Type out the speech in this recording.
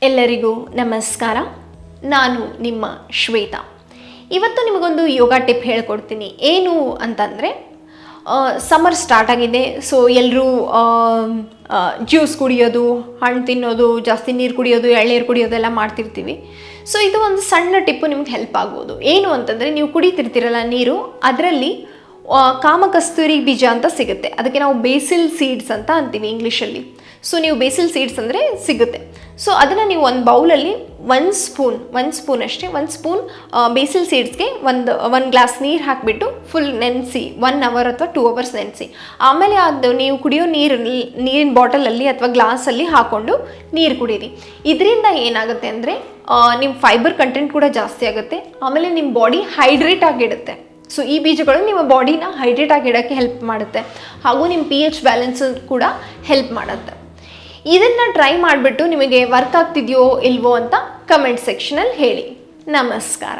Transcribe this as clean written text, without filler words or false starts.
ಎಲ್ಲರಿಗೂ ನಮಸ್ಕಾರ. ನಾನು ನಿಮ್ಮ ಶ್ವೇತಾ. ಇವತ್ತು ನಿಮಗೊಂದು ಯೋಗ ಟಿಪ್ ಹೇಳ್ಕೊಡ್ತೀನಿ. ಏನು ಅಂತಂದರೆ, ಸಮ್ಮರ್ ಸ್ಟಾರ್ಟ್ ಆಗಿದೆ. ಸೊ ಎಲ್ಲರೂ ಜ್ಯೂಸ್ ಕುಡಿಯೋದು, ಹಣ್ಣು ತಿನ್ನೋದು, ಜಾಸ್ತಿ ನೀರು ಕುಡಿಯೋದು, ಎಳ್ನೀರು ಕುಡಿಯೋದೆಲ್ಲ ಮಾಡ್ತಿರ್ತೀವಿ. ಸೊ ಇದು ಒಂದು ಸಣ್ಣ ಟಿಪ್ಪು ನಿಮ್ಗೆ ಹೆಲ್ಪ್ ಆಗ್ಬೋದು. ಏನು ಅಂತಂದರೆ, ನೀವು ಕುಡಿತಿರ್ತೀರಲ್ಲ ನೀರು, ಅದರಲ್ಲಿ ಕಾಮಕಸ್ತೂರಿ ಬೀಜ ಅಂತ ಸಿಗುತ್ತೆ. ಅದಕ್ಕೆ ನಾವು ಬೇಸಿಲ್ ಸೀಡ್ಸ್ ಅಂತ ಅಂತೀವಿ ಇಂಗ್ಲೀಷಲ್ಲಿ. ಸೊ ನೀವು ಬೇಸಿಲ್ ಸೀಡ್ಸ್ ಅಂದರೆ ಸಿಗುತ್ತೆ. ಸೊ ಅದನ್ನು ನೀವು ಒಂದು ಬೌಲಲ್ಲಿ ಒಂದು ಸ್ಪೂನ್ ಬೇಸಿಲ್ ಸೀಡ್ಸ್ಗೆ ಒಂದು ಗ್ಲಾಸ್ ನೀರು ಹಾಕಿಬಿಟ್ಟು ಫುಲ್ ನೆನೆಸಿ 1 ಅವರ್ ಅಥವಾ 2 ಅವರ್ಸ್ ನೆನೆಸಿ, ಆಮೇಲೆ ಅದು ನೀವು ಕುಡಿಯೋ ನೀರಿನ ಬಾಟಲಲ್ಲಿ ಅಥವಾ ಗ್ಲಾಸಲ್ಲಿ ಹಾಕ್ಕೊಂಡು ನೀರು ಕುಡೀರಿ. ಇದರಿಂದ ಏನಾಗುತ್ತೆ ಅಂದರೆ ನಿಮ್ಮ ಫೈಬರ್ ಕಂಟೆಂಟ್ ಕೂಡ ಜಾಸ್ತಿ ಆಗುತ್ತೆ. ಆಮೇಲೆ ನಿಮ್ಮ ಬಾಡಿ ಹೈಡ್ರೇಟ್ ಆಗಿಡುತ್ತೆ. ಸೊ ಈ ಬೀಜಗಳು ನಿಮ್ಮ ಬಾಡಿನ ಹೈಡ್ರೇಟ್ ಆಗಿ ಇಡೋಕ್ಕೆ ಹೆಲ್ಪ್ ಮಾಡುತ್ತೆ. ಹಾಗೂ ನಿಮ್ಮ pH ಬ್ಯಾಲೆನ್ಸ್ ಕೂಡ ಹೆಲ್ಪ್ ಮಾಡುತ್ತೆ. ಇದನ್ನು ಟ್ರೈ ಮಾಡಿಬಿಟ್ಟು ನಿಮಗೆ ವರ್ಕ್ ಆಗ್ತಿದೆಯೋ ಇಲ್ವೋ ಅಂತ ಕಮೆಂಟ್ ಸೆಕ್ಷನಲ್ಲಿ ಹೇಳಿ. ನಮಸ್ಕಾರ.